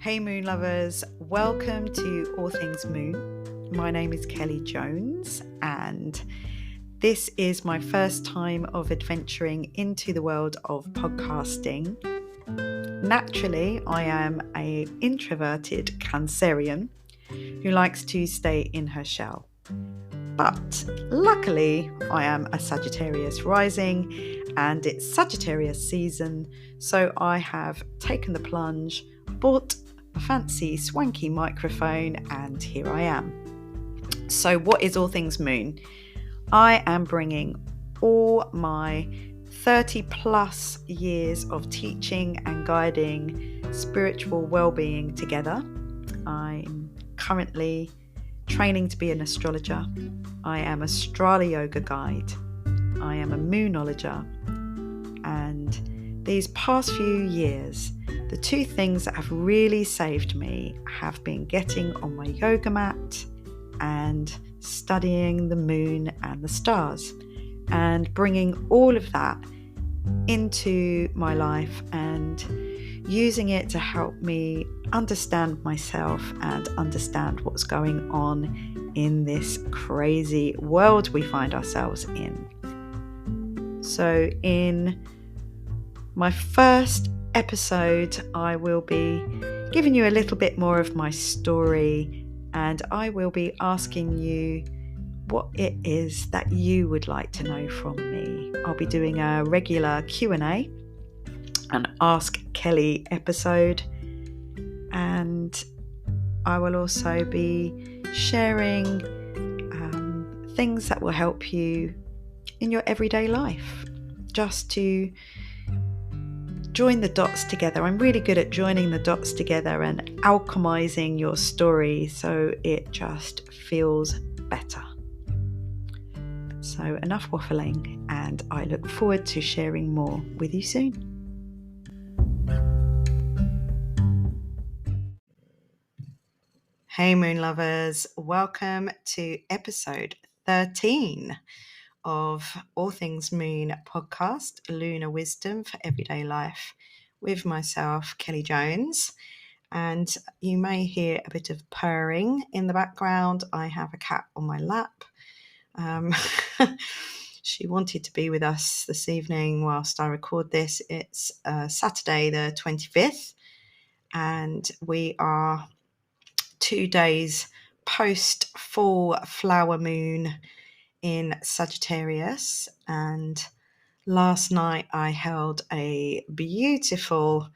Hey Moon lovers, welcome to All Things Moon. My name is Kelly Jones and this is my first time of adventuring into the world of podcasting. Naturally, I am an introverted Cancerian who likes to stay in her shell. But luckily, I am a Sagittarius rising and it's Sagittarius season, so I have taken the plunge, bought a fancy swanky microphone, and here I am. So what is All Things Moon? I am bringing all my 30 plus years of teaching and guiding spiritual well-being together. I'm currently training to be an astrologer. I am a Strala Yoga guide. I am a moonologer. And these past few years, the two things that have really saved me have been getting on my yoga mat and studying the moon and the stars and bringing all of that into my life and using it to help me understand myself and understand what's going on in this crazy world we find ourselves in. So in my first episode, I will be giving you a little bit more of my story, and I will be asking you what it is that you would like to know from me. I'll be doing a regular Q&A, an Ask Kelly episode, and I will also be sharing things that will help you in your everyday life, just to join the dots together. I'm really good at joining the dots together and alchemizing your story so it just feels better. So enough waffling, and I look forward to sharing more with you soon. Hey Moon lovers, welcome to episode 13 of All Things Moon podcast, Lunar Wisdom for Everyday Life, with myself, Kelly Jones. And you may hear a bit of purring in the background. I have a cat on my lap. She wanted to be with us this evening whilst I record this. It's Saturday the 25th, and we are 2 days post full flower moon in Sagittarius, and last night I held a beautiful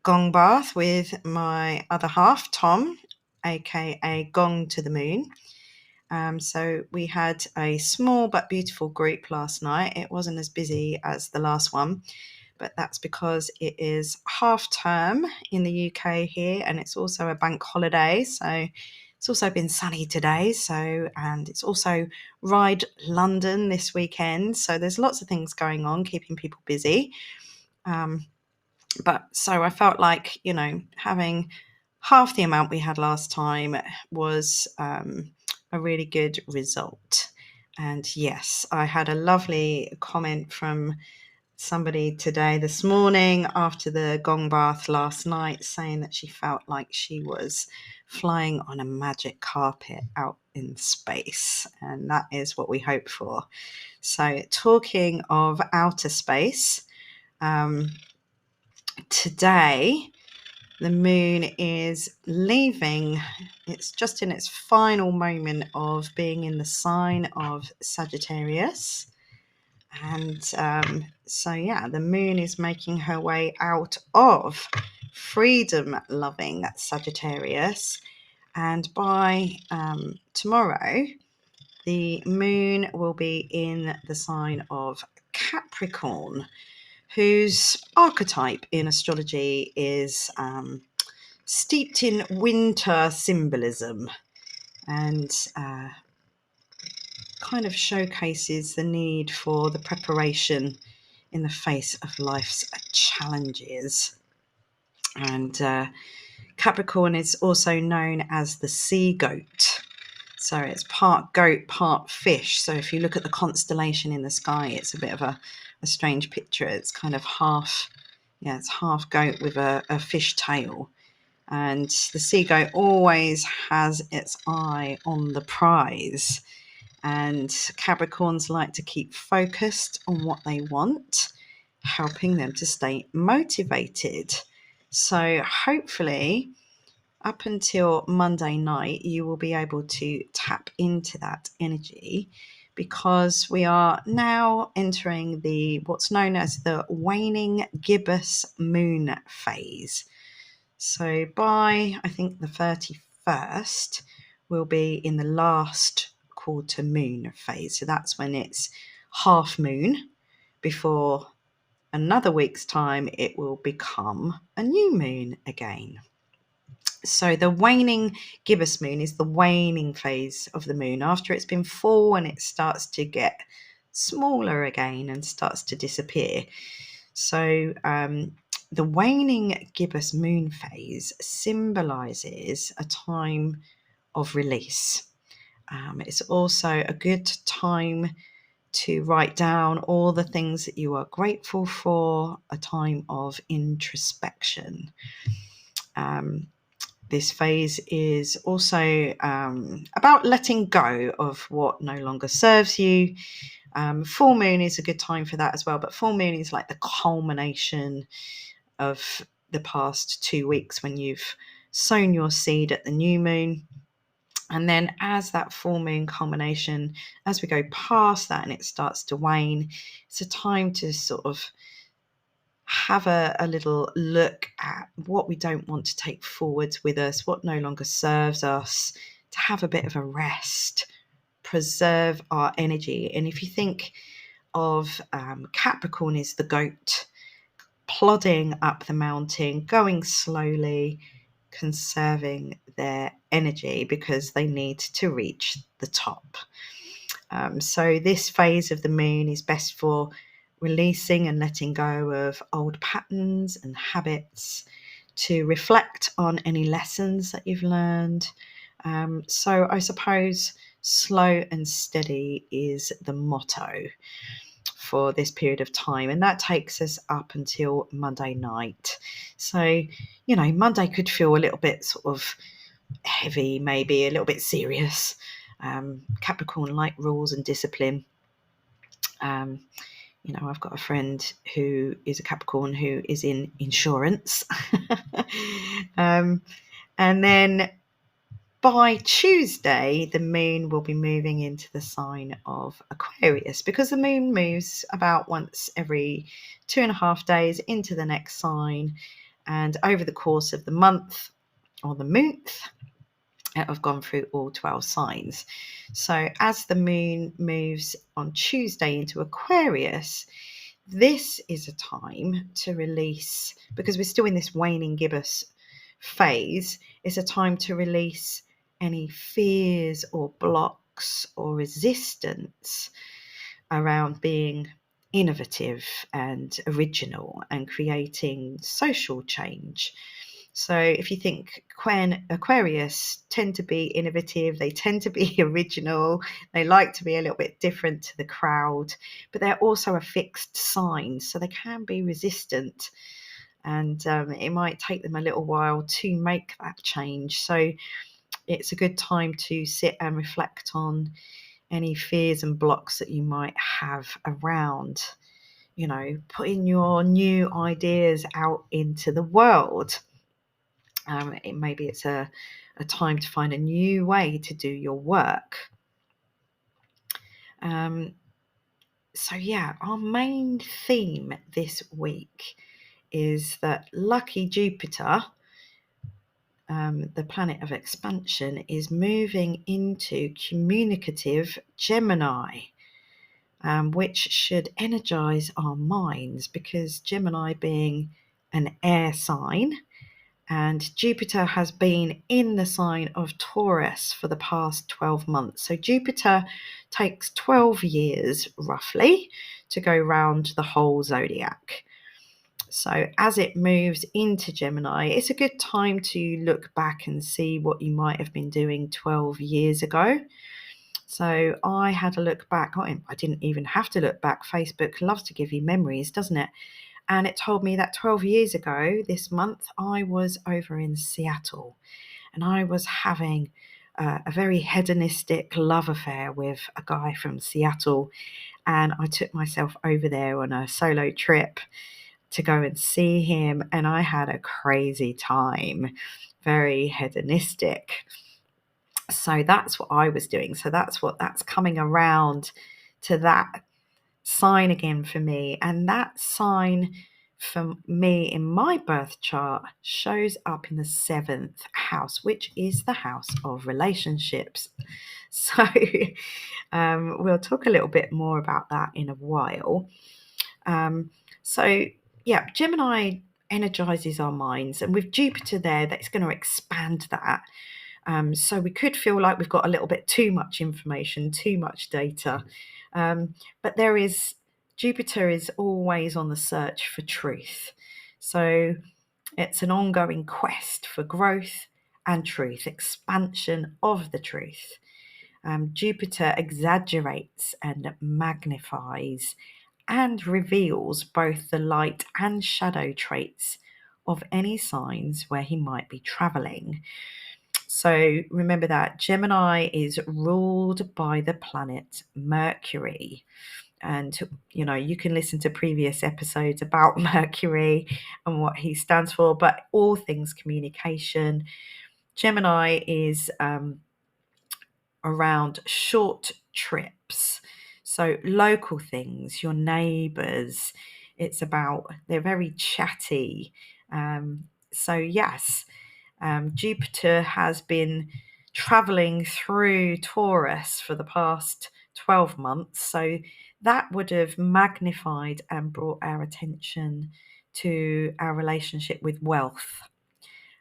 gong bath with my other half, Tom, aka Gong to the Moon. So we had a small but beautiful group last night. It wasn't as busy as the last one, but that's because it is half term in the UK here, and it's also a bank holiday. So it's also been sunny today. And it's also Ride London this weekend. So there's lots of things going on, keeping people busy. But so I felt like, having half the amount we had last time was a really good result. And yes, I had a lovely comment from somebody this morning after the gong bath last night, saying that she felt like she was flying on a magic carpet out in space, and that is what we hope for. So talking of outer space, today the moon is leaving. It's just in its final moment of being in the sign of Sagittarius. And the moon is making her way out of freedom-loving Sagittarius. And by tomorrow, the moon will be in the sign of Capricorn, whose archetype in astrology is steeped in winter symbolism, and kind of showcases the need for the preparation in the face of life's challenges. And Capricorn is also known as the sea goat. So it's part goat, part fish. So if you look at the constellation in the sky, it's a bit of a strange picture. It's kind of half goat with a fish tail. And the seagull always has its eye on the prize. And Capricorns like to keep focused on what they want, helping them to stay motivated. So hopefully, up until Monday night, you will be able to tap into that energy, because we are now entering what's known as the waning gibbous moon phase. So by, I think, the 31st, we'll be in the last quarter moon phase. So that's when it's half moon. Before another week's time, it will become a new moon again. So the waning gibbous moon is the waning phase of the moon. After it's been full and it starts to get smaller again and starts to disappear. So the waning gibbous moon phase symbolizes a time of release. It's also a good time to write down all the things that you are grateful for, a time of introspection. This phase is also about letting go of what no longer serves you. Full moon is a good time for that as well, but full moon is like the culmination of the past 2 weeks when you've sown your seed at the new moon. And then as that full moon culmination, as we go past that and it starts to wane, it's a time to sort of have a little look at what we don't want to take forwards with us, what no longer serves us, to have a bit of a rest, preserve our energy. And if you think of Capricorn is the goat, plodding up the mountain, going slowly, conserving their energy because they need to reach the top. So this phase of the moon is best for releasing and letting go of old patterns and habits, to reflect on any lessons that you've learned. So I suppose slow and steady is the motto for this period of time, and that takes us up until Monday night. So, Monday could feel a little bit sort of heavy, maybe a little bit serious. Capricorn like rules and discipline. I've got a friend who is a Capricorn who is in insurance. And then by Tuesday, the moon will be moving into the sign of Aquarius, because the moon moves about once every 2.5 days into the next sign. And over the course of the month or the month, I've gone through all 12 signs. So as the moon moves on Tuesday into Aquarius, this is a time to release, because we're still in this waning gibbous phase, it's a time to release any fears or blocks or resistance around being innovative and original and creating social change. So if you think Aquarius tend to be innovative, they tend to be original, they like to be a little bit different to the crowd, but they're also a fixed sign, so they can be resistant, and it might take them a little while to make that change. So it's a good time to sit and reflect on any fears and blocks that you might have around, putting your new ideas out into the world. Maybe it's a time to find a new way to do your work. So our main theme this week is that lucky Jupiter, the planet of expansion, is moving into communicative Gemini, which should energize our minds, because Gemini being an air sign, and Jupiter has been in the sign of Taurus for the past 12 months. So Jupiter takes 12 years roughly to go round the whole zodiac. So as it moves into Gemini, it's a good time to look back and see what you might have been doing 12 years ago. So I had a look back. I didn't even have to look back. Facebook loves to give you memories, doesn't it? And it told me that 12 years ago this month, I was over in Seattle and I was having a very hedonistic love affair with a guy from Seattle. And I took myself over there on a solo trip to go and see him. And I had a crazy time, very hedonistic. So that's what I was doing. So that's coming around to that sign again for me. And that sign for me in my birth chart shows up in the 7th house, which is the house of relationships. So we'll talk a little bit more about that in a while. So yeah, Gemini energizes our minds, and with Jupiter there, that's going to expand that. So we could feel like we've got a little bit too much information, too much data. But Jupiter is always on the search for truth. So it's an ongoing quest for growth and truth, expansion of the truth. Jupiter exaggerates and magnifies and reveals both the light and shadow traits of any signs where he might be traveling. So remember that Gemini is ruled by the planet Mercury. And, you can listen to previous episodes about Mercury and what he stands for, but all things communication. Gemini is around short trips. So local things, your neighbours, they're very chatty. So yes, Jupiter has been traveling through Taurus for the past 12 months. So that would have magnified and brought our attention to our relationship with wealth,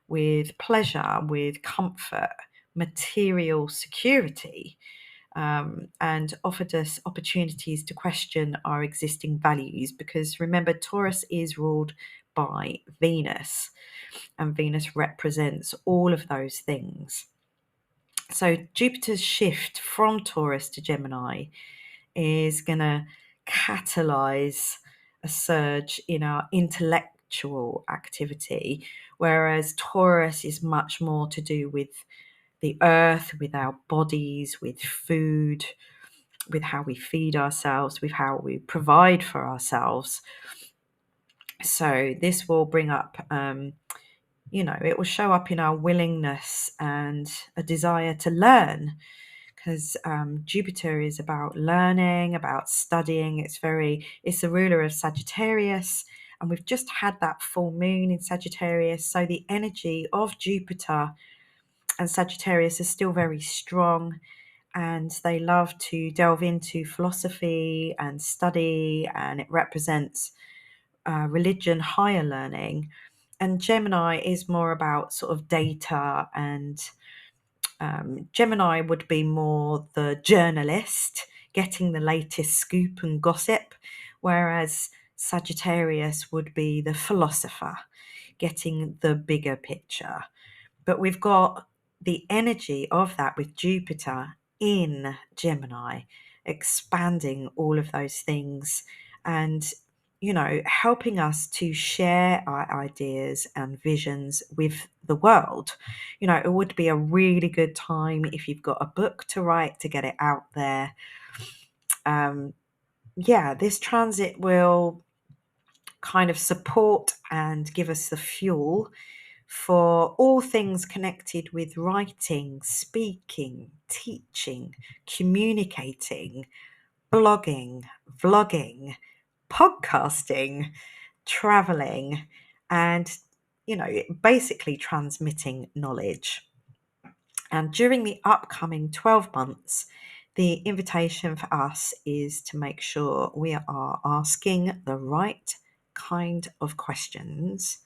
with pleasure, with comfort, material security, and offered us opportunities to question our existing values. Because remember, Taurus is ruled by Venus, and Venus represents all of those things. So Jupiter's shift from Taurus to Gemini is going to catalyze a surge in our intellectual activity, whereas Taurus is much more to do with the earth, with our bodies, with food, with how we feed ourselves, with how we provide for ourselves. So this will bring up it will show up in our willingness and a desire to learn, because Jupiter is about learning, about studying. It's the ruler of Sagittarius, and we've just had that full moon in Sagittarius. So the energy of Jupiter and Sagittarius is still very strong, and they love to delve into philosophy and study, and it represents religion, higher learning. And Gemini is more about sort of data, and Gemini would be more the journalist, getting the latest scoop and gossip, whereas Sagittarius would be the philosopher, getting the bigger picture. But we've got the energy of that with Jupiter in Gemini, expanding all of those things and helping us to share our ideas and visions with the world. It would be a really good time if you've got a book to write, to get it out there. This transit will kind of support and give us the fuel for all things connected with writing, speaking, teaching, communicating, blogging, vlogging, podcasting, traveling, and basically transmitting knowledge. And during the upcoming 12 months, the invitation for us is to make sure we are asking the right kind of questions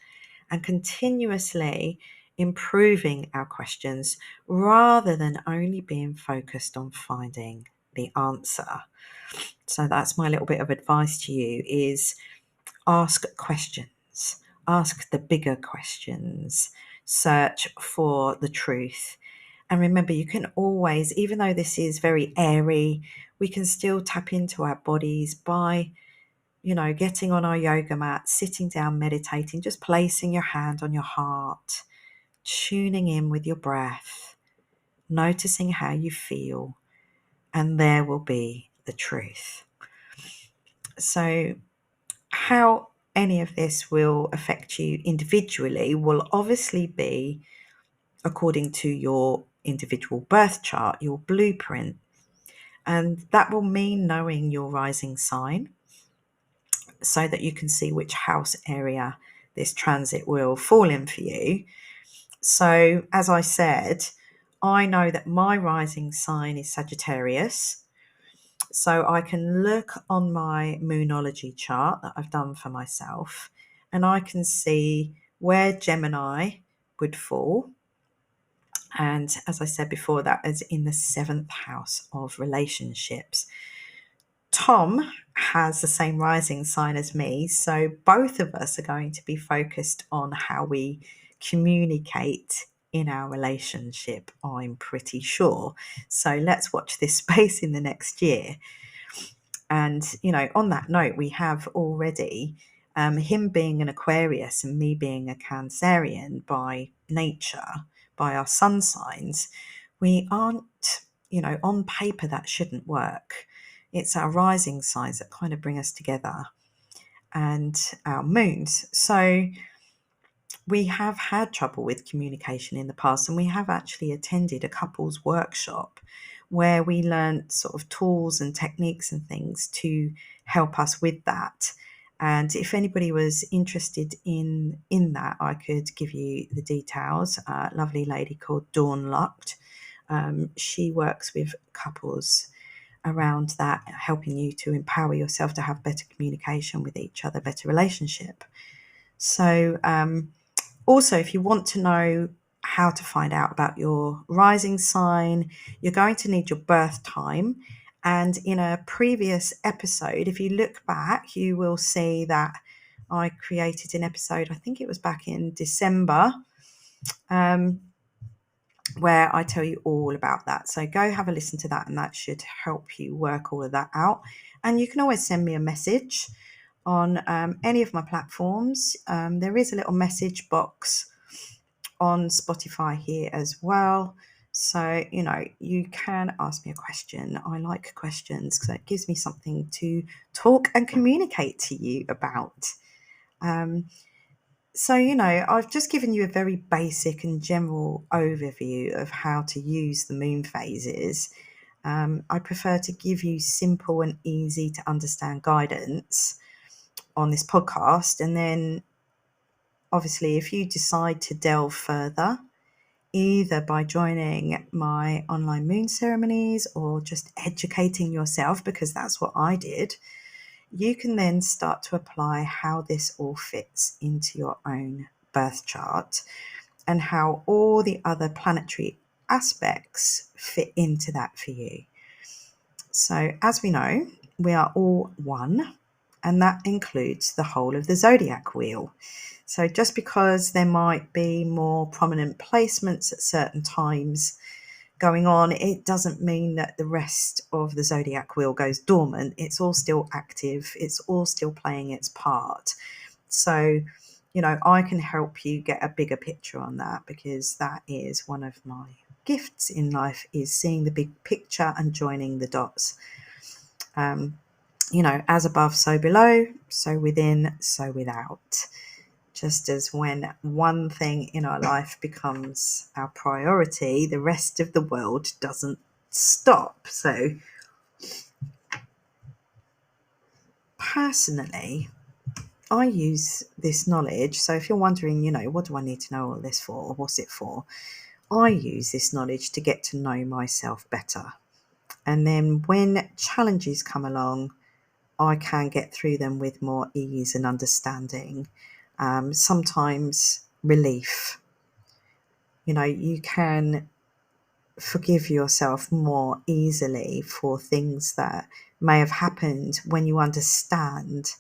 and continuously improving our questions, rather than only being focused on finding the answer. So that's my little bit of advice to you, is ask questions, ask the bigger questions, search for the truth. And remember, you can always, even though this is very airy, we can still tap into our bodies by getting on our yoga mat, sitting down, meditating, just placing your hand on your heart, tuning in with your breath, noticing how you feel, and there will be the truth. So, how any of this will affect you individually will obviously be according to your individual birth chart, your blueprint. And that will mean knowing your rising sign so that you can see which house area this transit will fall in for you. So, as I said, I know that my rising sign is Sagittarius. So I can look on my Moonology chart that I've done for myself, and I can see where Gemini would fall. And as I said before, that is in the 7th house of relationships. Tom has the same rising sign as me, so both of us are going to be focused on how we communicate in our relationship, I'm pretty sure. So let's watch this space in the next year. And, on that note, we have already him being an Aquarius and me being a Cancerian by nature, by our sun signs. We aren't, on paper that shouldn't work. It's our rising signs that kind of bring us together and our moons. So we have had trouble with communication in the past, and we have actually attended a couples workshop where we learned sort of tools and techniques and things to help us with that. And if anybody was interested in that, I could give you the details. A lovely lady called Dawn Lucht. She works with couples around that, helping you to empower yourself to have better communication with each other, better relationship. So also, if you want to know how to find out about your rising sign, you're going to need your birth time. And in a previous episode, if you look back, you will see that I created an episode, I think it was back in December, where I tell you all about that. So go have a listen to that, and that should help you work all of that out. And you can always send me a message on any of my platforms. There is a little message box on Spotify here as well. So, you can ask me a question. I like questions because it gives me something to talk and communicate to you about. So, I've just given you a very basic and general overview of how to use the moon phases. I prefer to give you simple and easy to understand guidance on this podcast. And then, obviously, if you decide to delve further, either by joining my online moon ceremonies or just educating yourself, because that's what I did, you can then start to apply how this all fits into your own birth chart and how all the other planetary aspects fit into that for you. So, as we know, we are all one, and that includes the whole of the zodiac wheel. So just because there might be more prominent placements at certain times going on, it doesn't mean that the rest of the zodiac wheel goes dormant. It's all still active. It's all still playing its part. So, I can help you get a bigger picture on that, because that is one of my gifts in life, is seeing the big picture and joining the dots. As above, so below, so within, so without. Just as when one thing in our life becomes our priority, the rest of the world doesn't stop. So, personally, I use this knowledge. So, if you're wondering, what do I need to know all this for, or what's it for? I use this knowledge to get to know myself better. And then when challenges come along, I can get through them with more ease and understanding. Sometimes relief. You can forgive yourself more easily for things that may have happened when you understand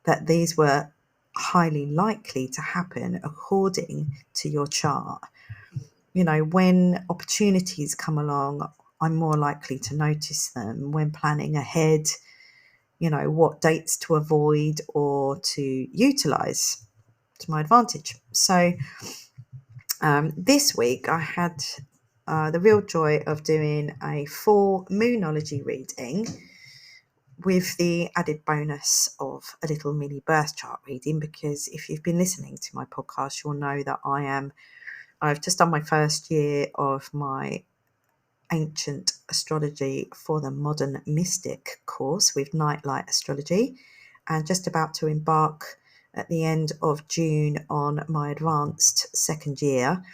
that these were highly likely to happen according to your chart. When opportunities come along, I'm more likely to notice them when planning ahead. what dates to avoid or to utilize to my advantage. So this week I had the real joy of doing a full moonology reading with the added bonus of a little mini birth chart reading, because if you've been listening to my podcast, you'll know that I've just done my first year of my ancient astrology for the modern mystic course with nightlight astrology, and just about to embark at the end of June on my advanced second year.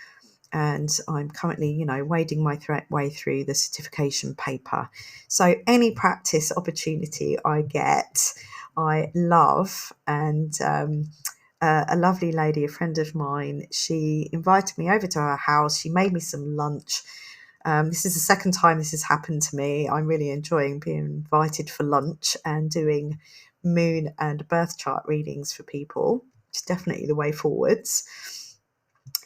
And I'm currently, wading my way through the certification paper. So any practice opportunity I get, I love. And a lovely lady, a friend of mine, she invited me over to her house. She made me some lunch. This is the second time this has happened to me. I'm really enjoying being invited for lunch and doing moon and birth chart readings for people. It's definitely the way forwards.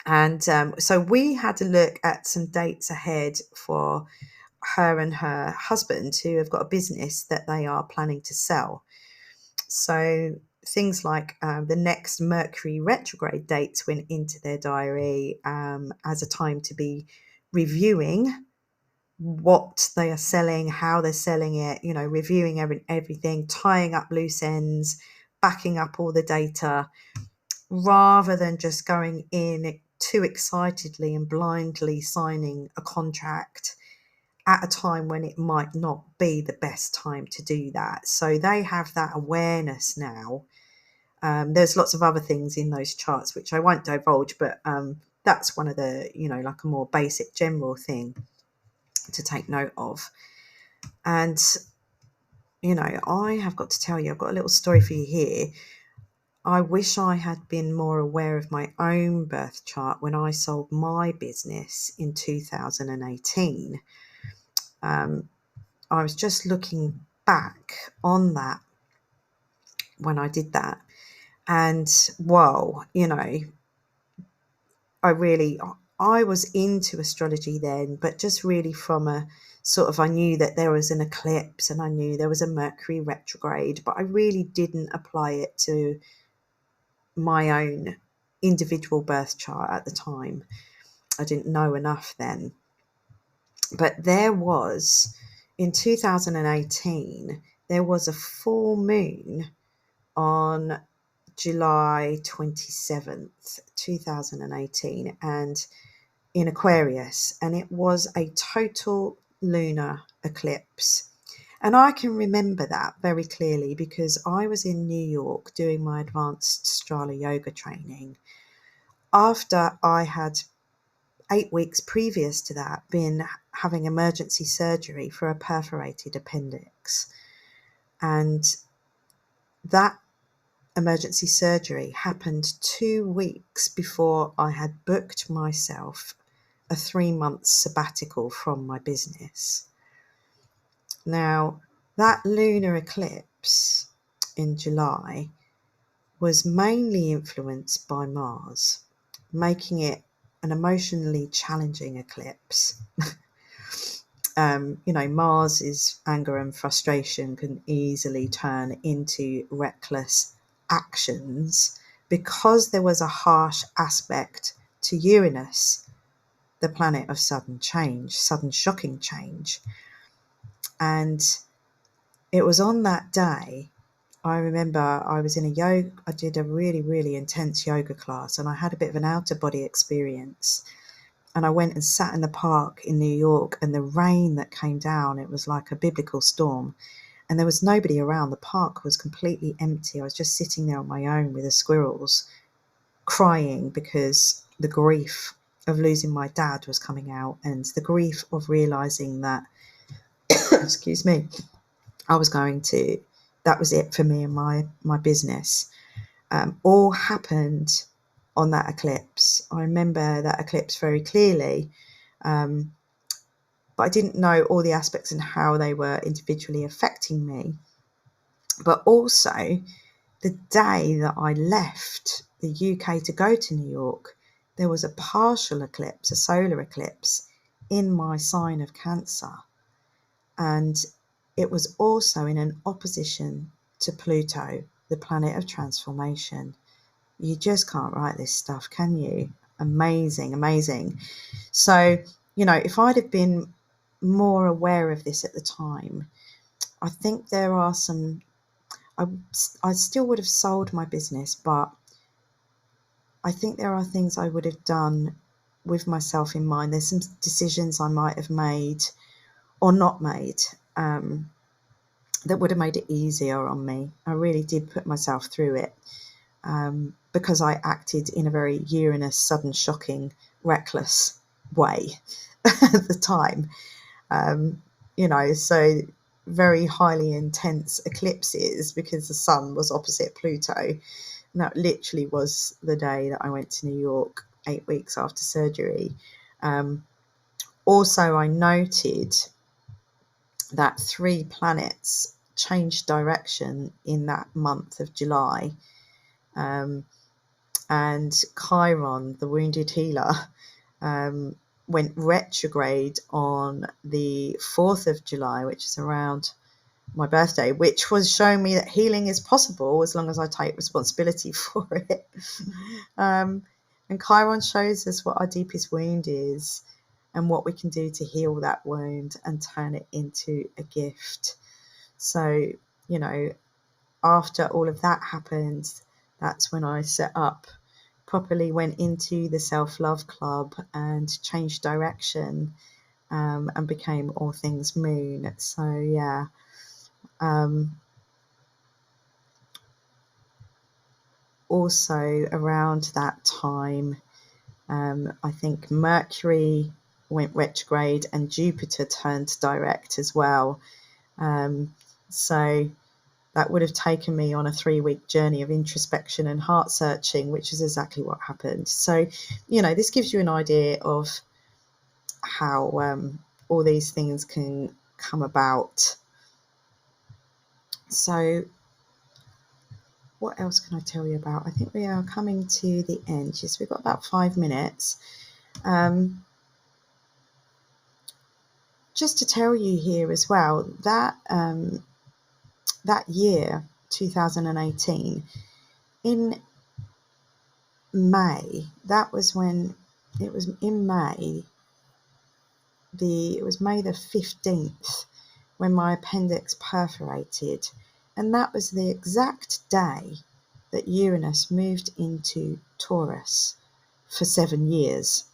And so we had to look at some dates ahead for her and her husband, who have got a business that they are planning to sell. So things like the next Mercury retrograde dates went into their diary as a time to be reviewing what they are selling, how they're selling it, reviewing everything, tying up loose ends, backing up all the data, rather than just going in too excitedly and blindly signing a contract at a time when it might not be the best time to do that. So they have that awareness now. There's lots of other things in those charts which I won't divulge, but that's one of the, like a more basic general thing to take note of. And, I have got to tell you, I've got a little story for you here. I wish I had been more aware of my own birth chart when I sold my business in 2018. I was just looking back on that when I did that. And whoa, I was into astrology then, but just really from a sort of, I knew that there was an eclipse and I knew there was a Mercury retrograde, but I really didn't apply it to my own individual birth chart at the time. I didn't know enough then. But there was, in 2018, there was a full moon on July 27th, 2018, and in Aquarius, and it was a total lunar eclipse. And I can remember that very clearly because I was in New York doing my advanced Strala yoga training after I had 8 weeks previous to that been having emergency surgery for a perforated appendix. And that emergency surgery happened 2 weeks before I had booked myself a 3-month sabbatical from my business. Now, that lunar eclipse in July was mainly influenced by Mars, making it an emotionally challenging eclipse. Mars's anger and frustration can easily turn into reckless actions because there was a harsh aspect to Uranus, the planet of sudden shocking change. And it was on that day, I remember I was in I did a really, really intense yoga class, and I had a bit of an outer body experience. And I went and sat in the park in New York, and the rain that came down, it was like a biblical storm. And there was nobody around. The park was completely empty. I was just sitting there on my own with the squirrels, crying because the grief of losing my dad was coming out, and the grief of realizing that, excuse me, that was it for me and my business. All happened on that eclipse. I remember that eclipse very clearly, but I didn't know all the aspects and how they were individually affecting me. But also, the day that I left the UK to go to New York, there was a partial eclipse, a solar eclipse, in my sign of Cancer. And it was also in an opposition to Pluto, the planet of transformation. You just can't write this stuff, can you? Amazing, amazing. So, if I'd have been more aware of this at the time, I think there are some, I still would have sold my business, but I think there are things I would have done with myself in mind. There's some decisions I might have made or not made that would have made it easier on me. I really did put myself through it because I acted in a very Uranus, sudden, shocking, reckless way at the time. So very highly intense eclipses because the sun was opposite Pluto. And that literally was the day that I went to New York 8 weeks after surgery. Also, I noted that 3 planets changed direction in that month of July. And Chiron, the wounded healer, went retrograde on the 4th of July, which is around my birthday, which was showing me that healing is possible as long as I take responsibility for it. And Chiron shows us what our deepest wound is and what we can do to heal that wound and turn it into a gift. So, after all of that happened, that's when I set up, properly went into the self-love club and changed direction and became All Things Moon. So, yeah. Also around that time, I think Mercury went retrograde and Jupiter turned direct as well. So that would have taken me on a 3-week journey of introspection and heart searching, which is exactly what happened. So, this gives you an idea of how all these things can come about. So what else can I tell you about? I think we are coming to the end. Yes, we've got about 5 minutes. Just to tell you here as well, that that year, 2018, in May, that was when it was in May, it was May the 15th when my appendix perforated, and that was the exact day that Uranus moved into Taurus for 7 years.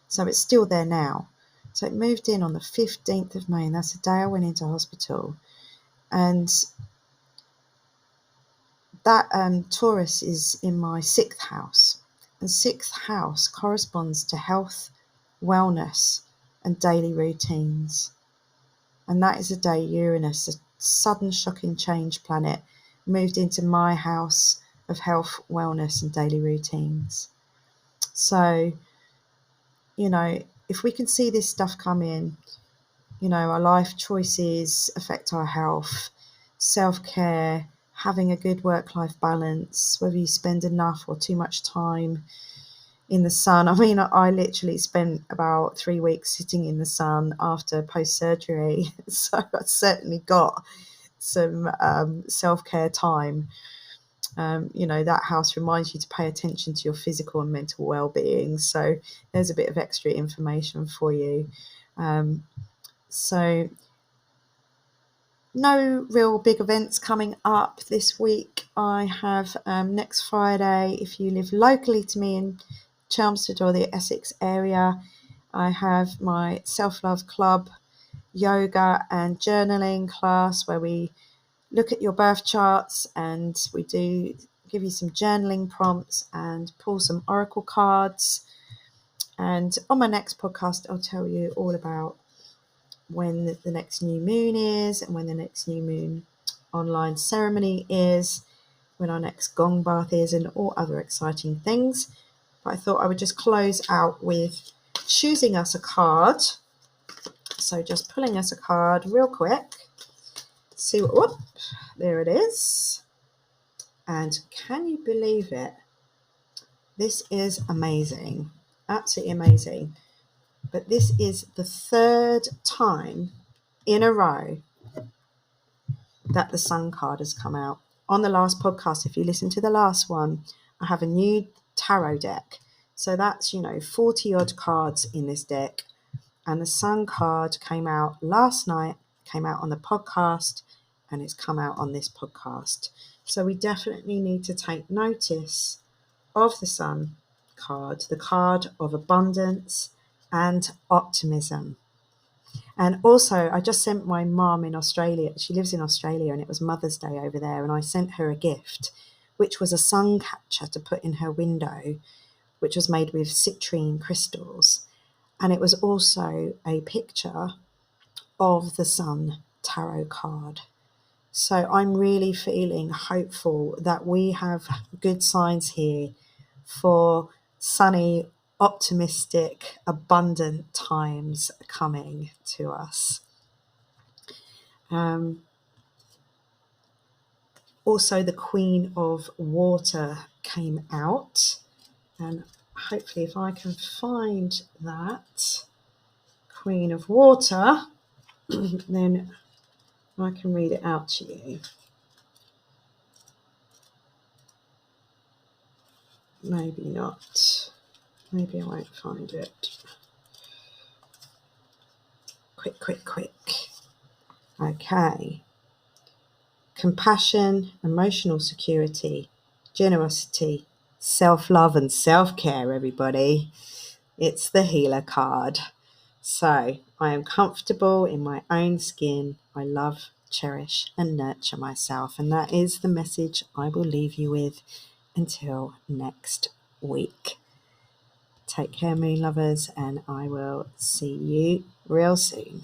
So it's still there now. So it moved in on the 15th of May, and that's the day I went into hospital. And that Taurus is in my 6th house. And 6th house corresponds to health, wellness, and daily routines. And that is the day Uranus, a sudden shocking change planet, moved into my house of health, wellness, and daily routines. So, if we can see this stuff come in, our life choices affect our health, self-care, having a good work-life balance, whether you spend enough or too much time in the sun. I mean, I literally spent about 3 weeks sitting in the sun after post-surgery, so I certainly got some self-care time. That house reminds you to pay attention to your physical and mental well-being, so there's a bit of extra information for you. So no real big events coming up this week. I have next Friday, if you live locally to me in Chelmsford or the Essex area, I have my self-love club yoga and journaling class where we look at your birth charts and we do give you some journaling prompts and pull some oracle cards. And on my next podcast, I'll tell you all about when the next new moon is and when the next new moon online ceremony is, when our next gong bath is, and all other exciting things. But I thought I would just close out with choosing us a card. So just pulling us a card real quick. See what, whoop, there it is. And can you believe it? This is amazing, absolutely amazing. But this is the 3rd time in a row that the Sun card has come out. On the last podcast, if you listen to the last one, I have a new tarot deck. So that's, 40 odd cards in this deck. And the Sun card came out last night, came out on the podcast, and it's come out on this podcast. So we definitely need to take notice of the Sun card, the card of abundance and optimism. And also, I just sent my mum in Australia. She lives in Australia, and it was Mother's Day over there. And I sent her a gift, which was a sun catcher to put in her window, which was made with citrine crystals. And it was also a picture of the Sun tarot card. So I'm really feeling hopeful that we have good signs here for sunny, optimistic, abundant times coming to us. Also, the Queen of Water came out, and hopefully if I can find that Queen of Water, then I can read it out to you. Maybe not. Maybe I won't find it. Quick. Okay. Compassion, emotional security, generosity, self-love and self-care, everybody. It's the healer card. So I am comfortable in my own skin. I love, cherish and nurture myself. And that is the message I will leave you with until next week. Take care, moon lovers, and I will see you real soon.